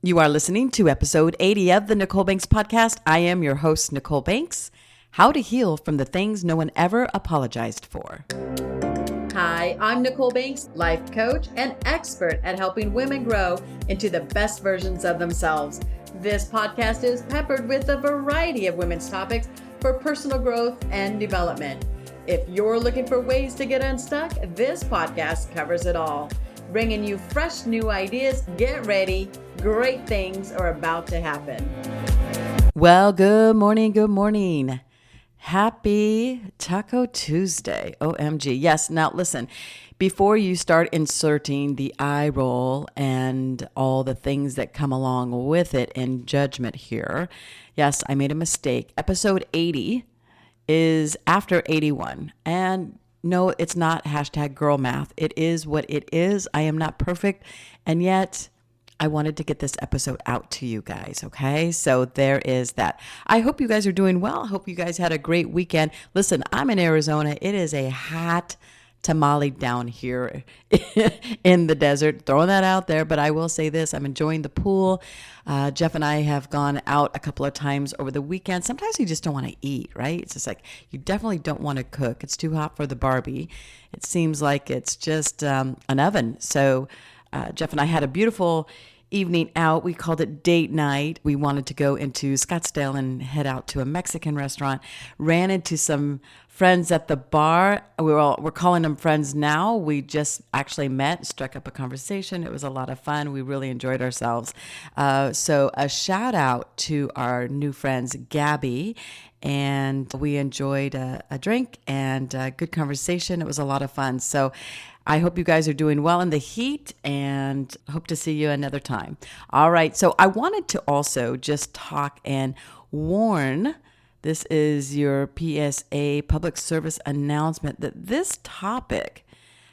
You are listening to episode 80 of the Nichole Banks Podcast. I am your host, Nichole Banks. How to heal from the things no one ever apologized for. Hi, I'm Nichole Banks, life coach and expert at helping women grow into the best versions of themselves. This podcast is peppered with a variety of women's topics for personal growth and development. If you're looking for ways to get unstuck, this podcast covers it all. Bringing you fresh new ideas. Get ready. Great things are about to happen. Well, good morning. Good morning. Happy Taco Tuesday. OMG. Yes. Now listen, before you start inserting the eye roll and all the things that come along with it in judgment here. Yes, I made a mistake. Episode 80 is after 81. And no, it's not hashtag girl math. It is what it is. I am not perfect. And yet I wanted to get this episode out to you guys. Okay. So there is that. I hope you guys are doing well. I hope you guys had a great weekend. Listen, I'm in Arizona. It is a hot tamale down here in the desert. Throwing that out there. But I will say this, I'm enjoying the pool. Jeff and I have gone out a couple of times over the weekend. Sometimes you just don't want to eat, right? It's just like, you definitely don't want to cook. It's too hot for the Barbie. It seems like it's just an oven. So Jeff and I had a beautiful evening out. We called it date night. We wanted to go into Scottsdale and head out to a Mexican restaurant. Ran into some friends at the bar. We're calling them friends now. We just actually met, struck up a conversation. It was a lot of fun. We really enjoyed ourselves. So a shout out to our new friends, Gabby. And we enjoyed a drink and a good conversation. It was a lot of fun. So I hope you guys are doing well in the heat and hope to see you another time. All right. So I wanted to also just talk and warn, this is your PSA public service announcement, that this topic,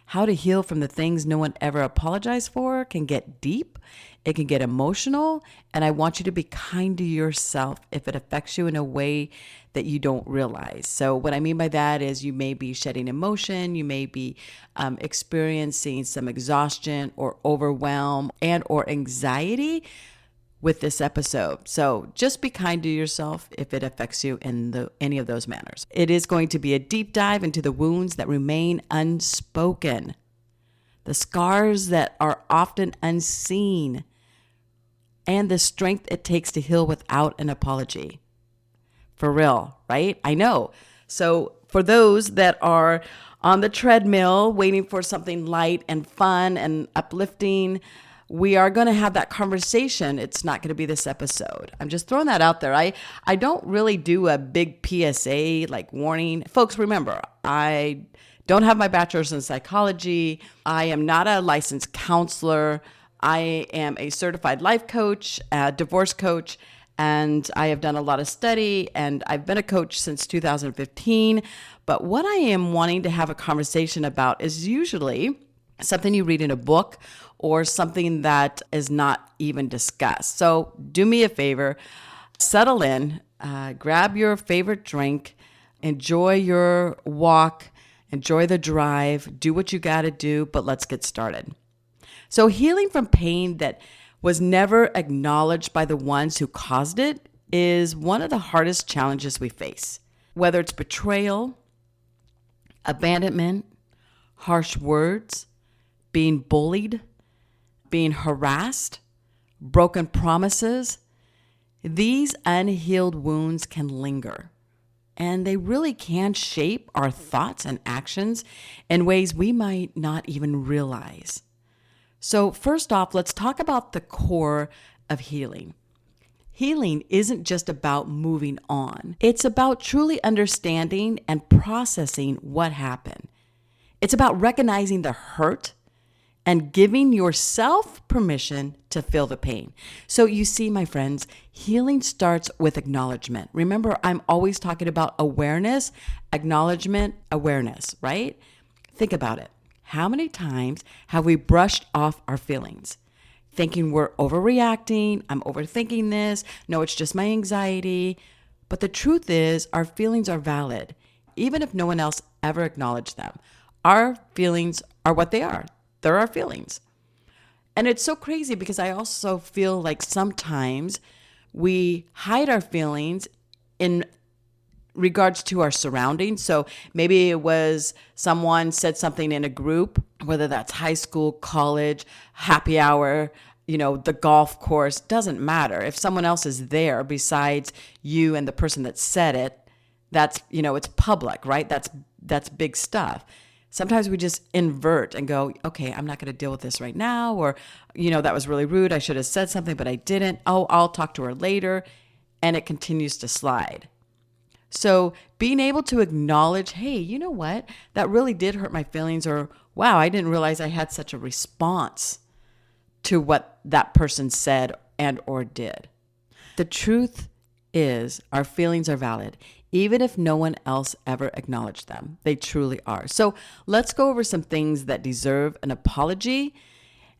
how to heal from the things no one ever apologized for, can get deep. It can get emotional, and I want you to be kind to yourself if it affects you in a way that you don't realize. So what I mean by that is you may be shedding emotion, you may be experiencing some exhaustion or overwhelm and or anxiety with this episode. So just be kind to yourself if it affects you in any of those manners. It is going to be a deep dive into the wounds that remain unspoken, the scars that are often unseen, and the strength it takes to heal without an apology. For real, right? I know. So for those that are on the treadmill waiting for something light and fun and uplifting, we are going to have that conversation. It's not going to be this episode. I'm just throwing that out there. I don't really do a big PSA like warning. Folks, remember, I don't have my bachelor's in psychology. I am not a licensed counselor. I am a certified life coach, a divorce coach, and I have done a lot of study, and I've been a coach since 2015. But what I am wanting to have a conversation about is usually something you read in a book or something that is not even discussed. So do me a favor, settle in, grab your favorite drink, enjoy your walk, enjoy the drive, do what you got to do, but let's get started. So healing from pain that was never acknowledged by the ones who caused it is one of the hardest challenges we face. Whether it's betrayal, abandonment, harsh words, being bullied, being harassed, broken promises, these unhealed wounds can linger. And they really can shape our thoughts and actions in ways we might not even realize. So first off, let's talk about the core of healing. Healing isn't just about moving on. It's about truly understanding and processing what happened. It's about recognizing the hurt and giving yourself permission to feel the pain. So you see, my friends, healing starts with acknowledgement. Remember, I'm always talking about awareness, acknowledgement, awareness, right? Think about it. How many times have we brushed off our feelings, thinking we're overreacting, I'm overthinking this, no, it's just my anxiety. But the truth is, our feelings are valid, even if no one else ever acknowledged them. Our feelings are what they are. They're our feelings. And it's so crazy because I also feel like sometimes we hide our feelings in regards to our surroundings. So maybe it was someone said something in a group, whether that's high school, college, happy hour, the golf course, doesn't matter. If someone else is there besides you and the person that said it, that's, it's public, right? That's big stuff. Sometimes we just invert and go, okay, I'm not going to deal with this right now. Or, that was really rude. I should have said something, but I didn't. Oh, I'll talk to her later. And it continues to slide. So being able to acknowledge, hey, you know what? That really did hurt my feelings. Or, wow, I didn't realize I had such a response to what that person said and or did. The truth is our feelings are valid, even if no one else ever acknowledged them. They truly are. So let's go over some things that deserve an apology.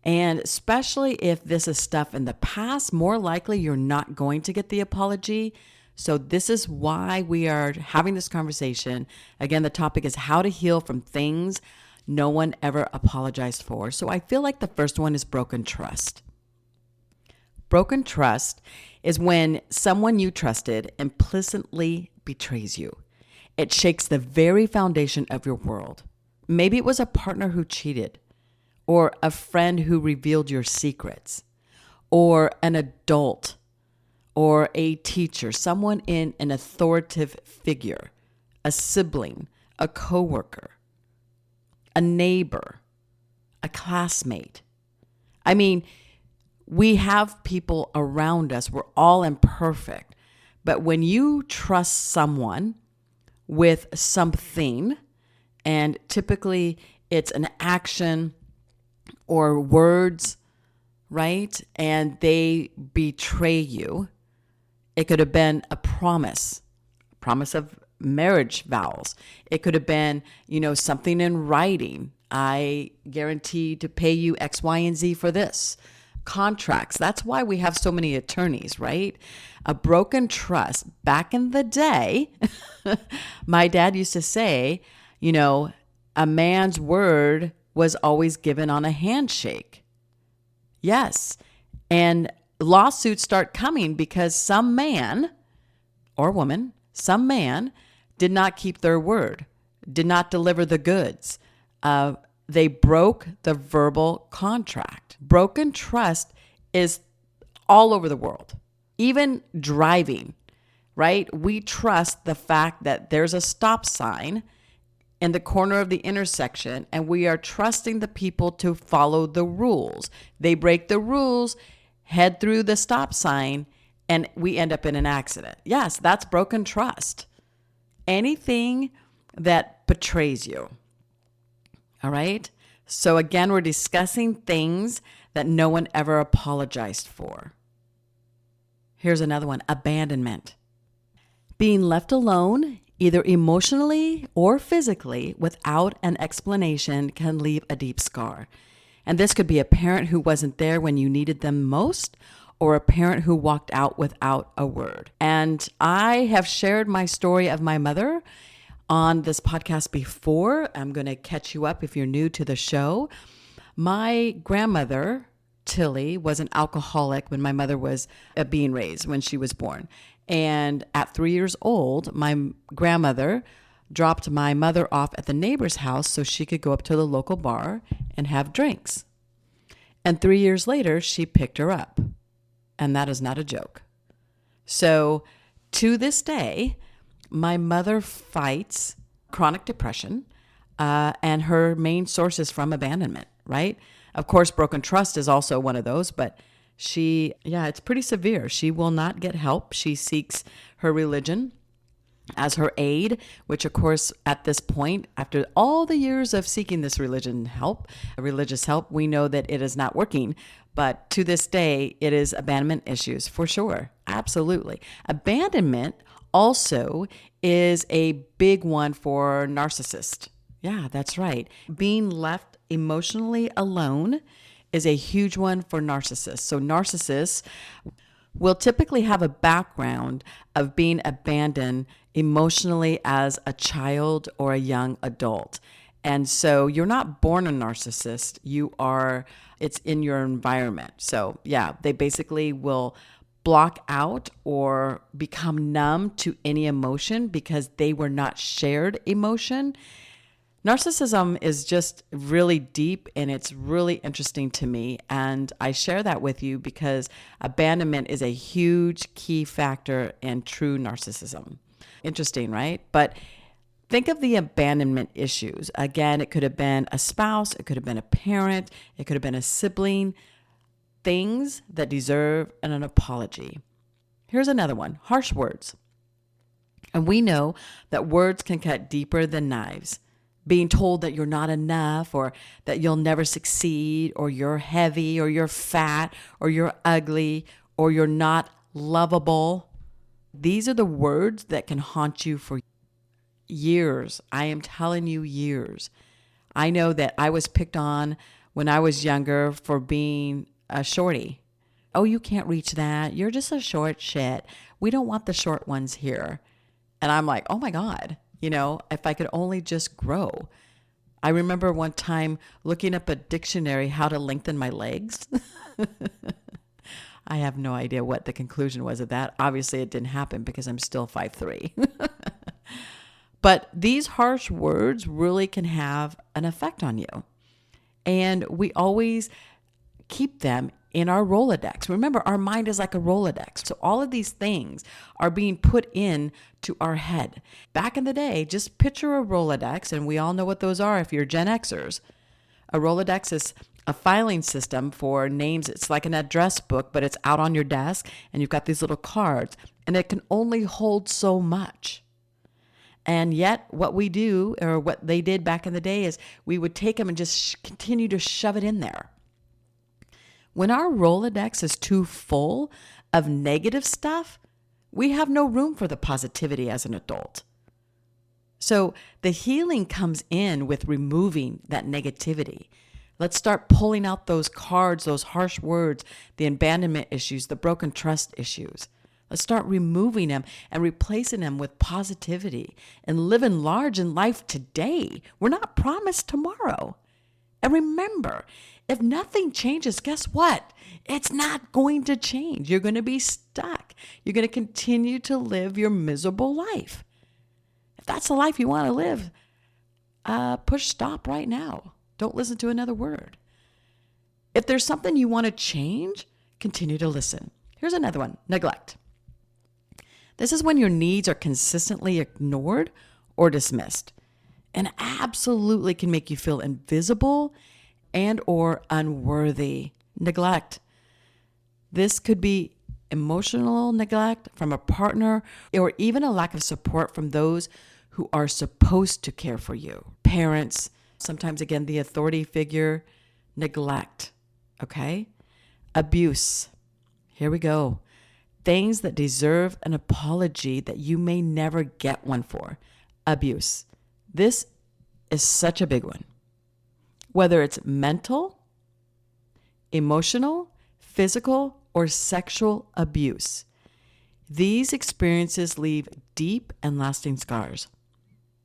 And especially if this is stuff in the past, more likely you're not going to get the apology. So this is why we are having this conversation. Again, the topic is how to heal from things no one ever apologized for. So I feel like the first one is broken trust. Broken trust is when someone you trusted implicitly betrays you. It shakes the very foundation of your world. Maybe it was a partner who cheated, or a friend who revealed your secrets, or an adult, or a teacher, someone in an authoritative figure, a sibling, a coworker, a neighbor, a classmate. I mean, we have people around us. We're all imperfect. But when you trust someone with something, and typically it's an action or words, right? And they betray you. It could have been a promise of marriage vows. It could have been, something in writing. I guarantee to pay you X, Y, and Z for this. Contracts. That's why we have so many attorneys, right? A broken trust. Back in the day, my dad used to say, a man's word was always given on a handshake. Yes. And lawsuits start coming because some man or woman, some man did not keep their word, did not deliver the goods. They broke the verbal contract. Broken trust is all over the world. Even driving, right? We trust the fact that there's a stop sign in the corner of the intersection, and we are trusting the people to follow the rules. They break the rules, head through the stop sign, and we end up in an accident. Yes, that's broken trust. Anything that betrays you. All right? So again, we're discussing things that no one ever apologized for. Here's another one, abandonment. Being left alone, either emotionally or physically, without an explanation can leave a deep scar. And this could be a parent who wasn't there when you needed them most, or a parent who walked out without a word. And I have shared my story of my mother on this podcast before. I'm going to catch you up if you're new to the show. My grandmother, Tilly, was an alcoholic when my mother was being raised, when she was born. And at 3 years old, my grandmother dropped my mother off at the neighbor's house so she could go up to the local bar and have drinks. And 3 years later, she picked her up. And that is not a joke. So to this day, my mother fights chronic depression, and her main source is from abandonment, right? Of course, broken trust is also one of those, but it's pretty severe. She will not get help. She seeks her religion as her aid, which of course, at this point, after all the years of seeking this religious help, we know that it is not working. But to this day, it is abandonment issues for sure. Absolutely. Abandonment also is a big one for narcissists. Yeah, that's right. Being left emotionally alone is a huge one for narcissists. So narcissists will typically have a background of being abandoned emotionally as a child or a young adult. And so you're not born a narcissist. You are It's in your environment. So yeah, they basically will block out or become numb to any emotion because they were not shared emotion. Narcissism is just really deep and it's really interesting to me. And I share that with you because abandonment is a huge key factor in true narcissism. Interesting, right? But think of the abandonment issues. Again, it could have been a spouse, it could have been a parent, it could have been a sibling, things that deserve an apology. Here's another one, harsh words. And we know that words can cut deeper than knives. Being told that you're not enough or that you'll never succeed or you're heavy or you're fat or you're ugly or you're not lovable. These are the words that can haunt you for years. I am telling you, years. I know that I was picked on when I was younger for being a shorty. Oh, you can't reach that. You're just a short shit. We don't want the short ones here. And I'm like, oh my God, if I could only just grow. I remember one time looking up a dictionary, how to lengthen my legs. I have no idea what the conclusion was of that. Obviously, it didn't happen because I'm still 5'3". But these harsh words really can have an effect on you. And we always keep them in our Rolodex. Remember, our mind is like a Rolodex. So all of these things are being put in to our head. Back in the day, just picture a Rolodex, and we all know what those are if you're Gen Xers. A Rolodex is a filing system for names. It's like an address book, but it's out on your desk, and you've got these little cards, and it can only hold so much. And yet what we do, or what they did back in the day, is we would take them and just continue to shove it in there. When our Rolodex is too full of negative stuff, we have no room for the positivity as an adult. So the healing comes in with removing that negativity. Let's start pulling out those cards, those harsh words, the abandonment issues, the broken trust issues. Let's start removing them and replacing them with positivity and living large in life today. We're not promised tomorrow. And remember, if nothing changes, guess what? It's not going to change. You're going to be stuck. You're going to continue to live your miserable life. If that's the life you want to live, push stop right now. Don't listen to another word. If there's something you want to change, continue to listen. Here's another one, neglect. This is when your needs are consistently ignored or dismissed, and absolutely can make you feel invisible and or unworthy. Neglect. This could be emotional neglect from a partner or even a lack of support from those who are supposed to care for you. Parents, sometimes again, the authority figure. Neglect. Okay? Abuse. Here we go. Things that deserve an apology that you may never get one for. Abuse. This is such a big one. Whether it's mental, emotional, physical, or sexual abuse, these experiences leave deep and lasting scars.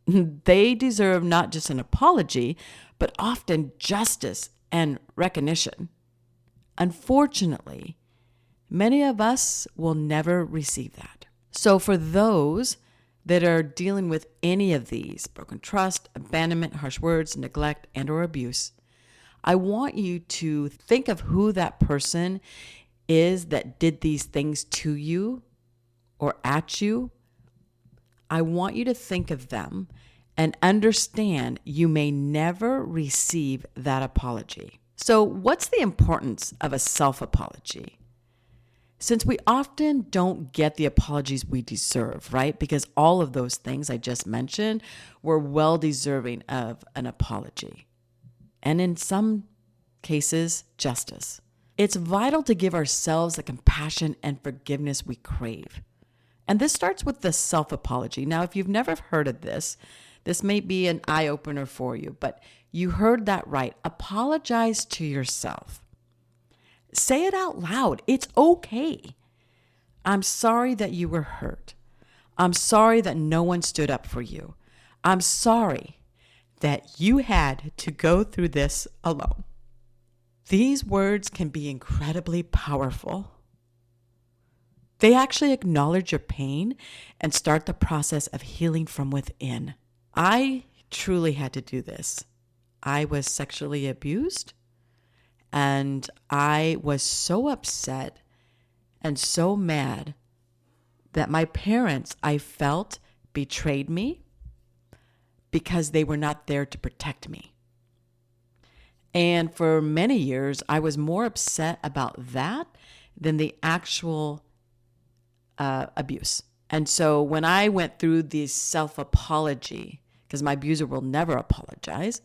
They deserve not just an apology, but often justice and recognition. Unfortunately, many of us will never receive that. So for those that are dealing with any of these, broken trust, abandonment, harsh words, neglect, and or abuse, I want you to think of who that person is that did these things to you or at you. I want you to think of them and understand you may never receive that apology. So what's the importance of a self-apology? Since we often don't get the apologies we deserve, right? Because all of those things I just mentioned were well deserving of an apology. And in some cases, justice. It's vital to give ourselves the compassion and forgiveness we crave. And this starts with the self-apology. Now, if you've never heard of this may be an eye-opener for you, but you heard that right. Apologize to yourself. Say it out loud. It's okay. I'm sorry that you were hurt. I'm sorry that no one stood up for you. I'm sorry that you had to go through this alone. These words can be incredibly powerful. They actually acknowledge your pain and start the process of healing from within. I truly had to do this. I was sexually abused, and I was so upset and so mad that my parents, I felt, betrayed me because they were not there to protect me. And for many years, I was more upset about that than the actual abuse. And so when I went through this self-apology, because my abuser will never apologize,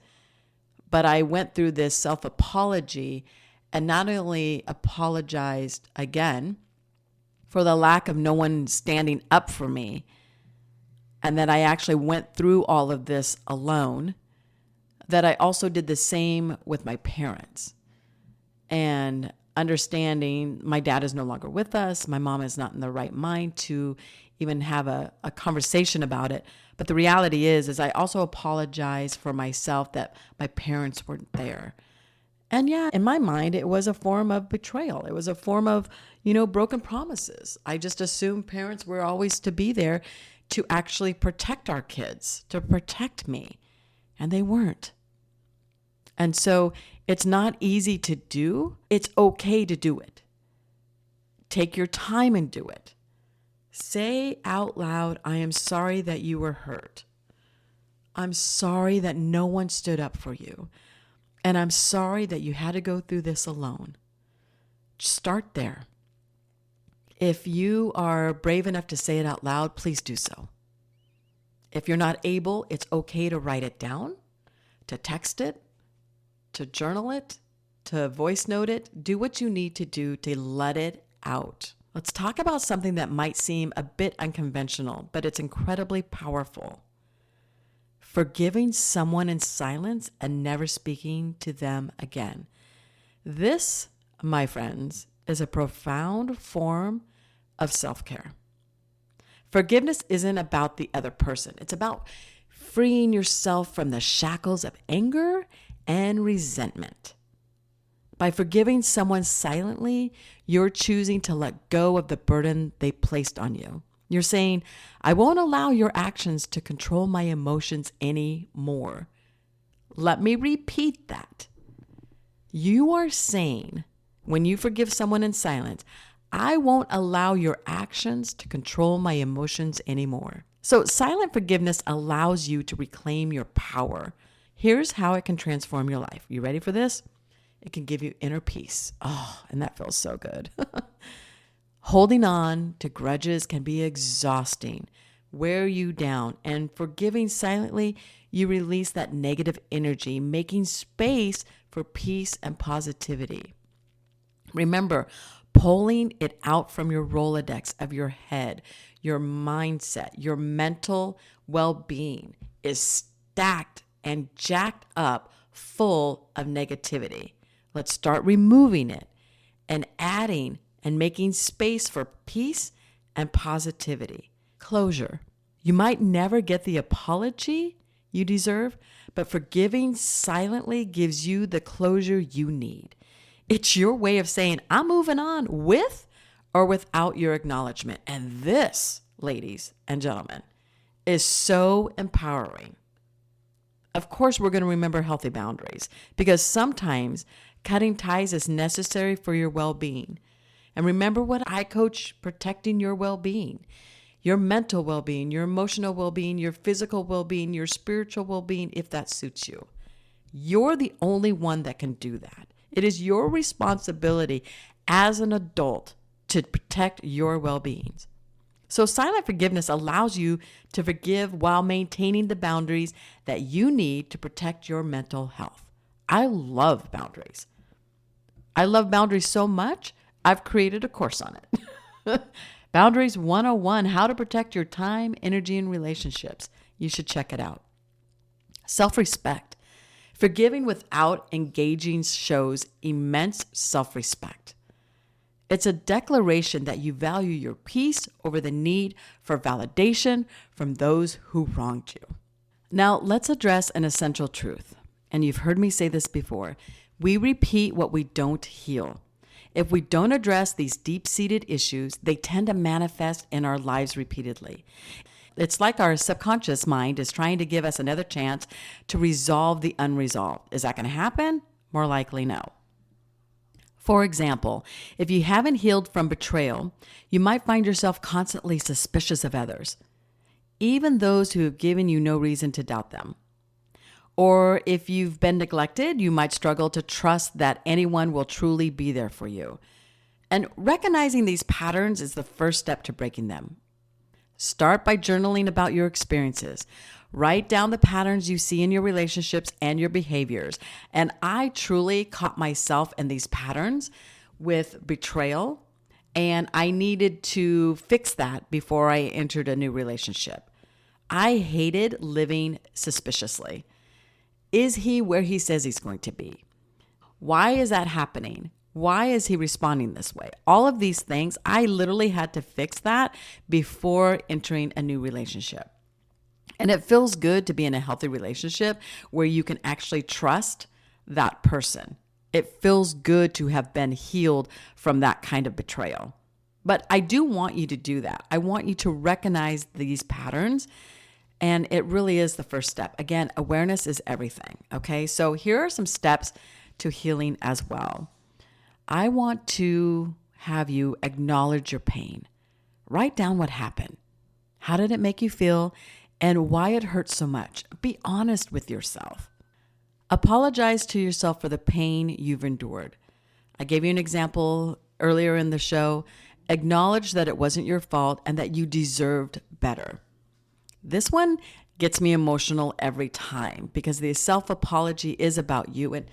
but I went through this self-apology and not only apologized again for the lack of no one standing up for me, and that I actually went through all of this alone, that I also did the same with my parents. And understanding my dad is no longer with us, my mom is not in the right mind to even have a conversation about it. But the reality is I also apologize for myself that my parents weren't there. And yeah, in my mind, it was a form of betrayal. It was a form of, broken promises. I just assumed parents were always to be there to actually protect our kids, to protect me. And they weren't. And so it's not easy to do. It's okay to do it. Take your time and do it. Say out loud, I am sorry that you were hurt. I'm sorry that no one stood up for you. And I'm sorry that you had to go through this alone. Start there. If you are brave enough to say it out loud, please do so. If you're not able, it's okay to write it down, to text it, to journal it, to voice note it. Do what you need to do to let it out. Let's talk about something that might seem a bit unconventional, but it's incredibly powerful. Forgiving someone in silence and never speaking to them again. This, my friends, is a profound form of self-care. Forgiveness isn't about the other person. It's about freeing yourself from the shackles of anger and resentment. By forgiving someone silently, you're choosing to let go of the burden they placed on you. You're saying, I won't allow your actions to control my emotions anymore. Let me repeat that. You are saying, when you forgive someone in silence, I won't allow your actions to control my emotions anymore. So silent forgiveness allows you to reclaim your power. Here's how it can transform your life. You ready for this? It can give you inner peace. Oh, and that feels so good. Holding on to grudges can be exhausting, wear you down, and forgiving silently, you release that negative energy, making space for peace and positivity. Remember, pulling it out from your Rolodex of your head, your mindset, your mental well-being is stacked and jacked up full of negativity. Let's start removing it and adding and making space for peace and positivity. Closure. You might never get the apology you deserve, but forgiving silently gives you the closure you need. It's your way of saying, I'm moving on with or without your acknowledgement. And this, ladies and gentlemen, is so empowering. Of course, we're going to remember healthy boundaries because sometimes cutting ties is necessary for your well-being. And remember what I coach, protecting your well-being, your mental well-being, your emotional well-being, your physical well-being, your spiritual well-being, if that suits you. You're the only one that can do that. It is your responsibility as an adult to protect your well-being. So silent forgiveness allows you to forgive while maintaining the boundaries that you need to protect your mental health. I love boundaries. I love boundaries so much, I've created a course on it. Boundaries 101, how to protect your time, energy, and relationships. You should check it out. Self-respect. Forgiving without engaging shows immense self-respect. It's a declaration that you value your peace over the need for validation from those who wronged you. Now, let's address an essential truth. And you've heard me say this before. We repeat what we don't heal. If we don't address these deep-seated issues, they tend to manifest in our lives repeatedly. It's like our subconscious mind is trying to give us another chance to resolve the unresolved. Is that going to happen? More likely no. For example, if you haven't healed from betrayal, you might find yourself constantly suspicious of others, even those who have given you no reason to doubt them. Or if you've been neglected, you might struggle to trust that anyone will truly be there for you. And recognizing these patterns is the first step to breaking them. Start by journaling about your experiences. Write down the patterns you see in your relationships and your behaviors. And I truly caught myself in these patterns with betrayal, and I needed to fix that before I entered a new relationship. I hated living suspiciously. Is he where he says he's going to be? Why is that happening? Why is he responding this way? All of these things, I literally had to fix that before entering a new relationship. And it feels good to be in a healthy relationship where you can actually trust that person. It feels good to have been healed from that kind of betrayal. But I do want you to do that. I want you to recognize these patterns. And it really is the first step. Again, awareness is everything. Okay, so here are some steps to healing as well. I want to have you acknowledge your pain. Write down what happened. How did it make you feel? And why it hurts so much. Be honest with yourself. Apologize to yourself for the pain you've endured. I gave you an example earlier in the show. Acknowledge that it wasn't your fault and that you deserved better. This one gets me emotional every time because the self-apology is about you, and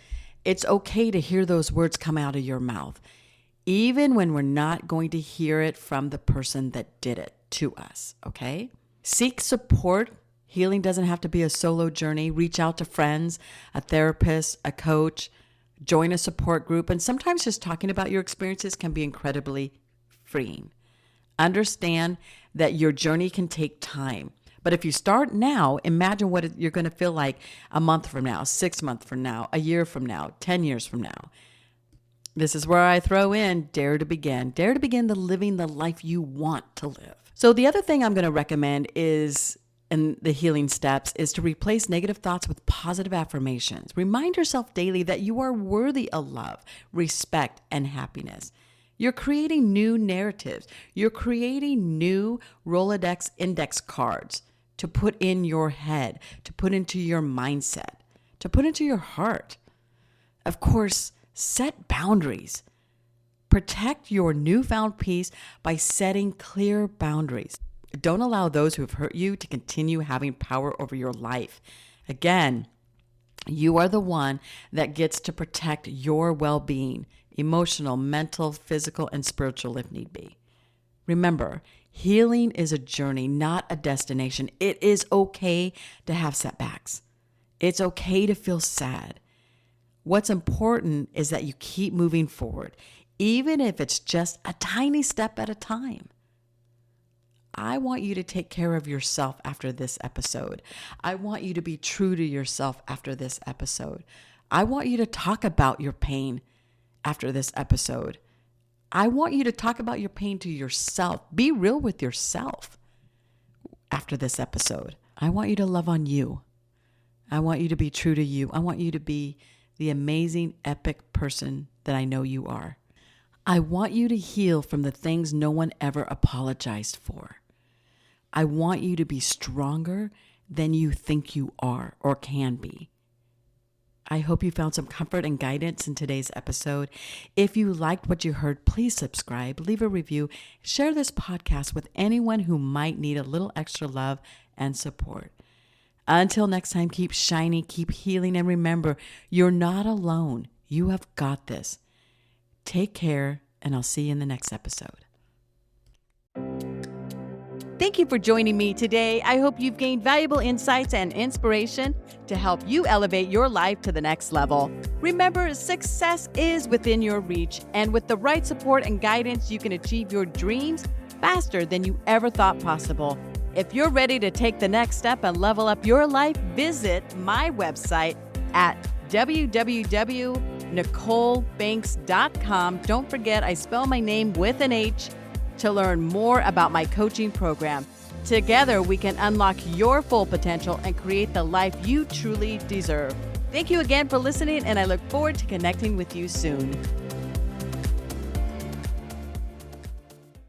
it's okay to hear those words come out of your mouth, even when we're not going to hear it from the person that did it to us, okay? Seek support. Healing doesn't have to be a solo journey. Reach out to friends, a therapist, a coach, join a support group, and sometimes just talking about your experiences can be incredibly freeing. Understand that your journey can take time. But if you start now, imagine what you're going to feel like a month from now, 6 months from now, a year from now, 10 years from now. This is where I throw in dare to begin. Dare to begin living the life you want to live. So the other thing I'm going to recommend is, in the healing steps, is to replace negative thoughts with positive affirmations. Remind yourself daily that you are worthy of love, respect, and happiness. You're creating new narratives. You're creating new Rolodex index cards to put in your head, to put into your mindset, to put into your heart. Of course, set boundaries. Protect your newfound peace by setting clear boundaries. Don't allow those who have hurt you to continue having power over your life. Again, you are the one that gets to protect your well-being, emotional, mental, physical, and spiritual if need be. Remember, healing is a journey, not a destination. It is okay to have setbacks. It's okay to feel sad. What's important is that you keep moving forward, even if it's just a tiny step at a time. I want you to take care of yourself after this episode. I want you to be true to yourself after this episode. I want you to talk about your pain after this episode. I want you to talk about your pain to yourself. Be real with yourself after this episode. I want you to love on you. I want you to be true to you. I want you to be the amazing, epic person that I know you are. I want you to heal from the things no one ever apologized for. I want you to be stronger than you think you are or can be. I hope you found some comfort and guidance in today's episode. If you liked what you heard, please subscribe, leave a review, share this podcast with anyone who might need a little extra love and support. Until next time, keep shining, keep healing, and remember, you're not alone. You have got this. Take care, and I'll see you in the next episode. Thank you for joining me today. I hope you've gained valuable insights and inspiration to help you elevate your life to the next level. Remember, success is within your reach, and with the right support and guidance, you can achieve your dreams faster than you ever thought possible. If you're ready to take the next step and level up your life, visit my website at www.nicholebanks.com. NicholeBanks.com. Don't forget, I spell my name with an H to learn more about my coaching program. Together, we can unlock your full potential and create the life you truly deserve. Thank you again for listening, and I look forward to connecting with you soon.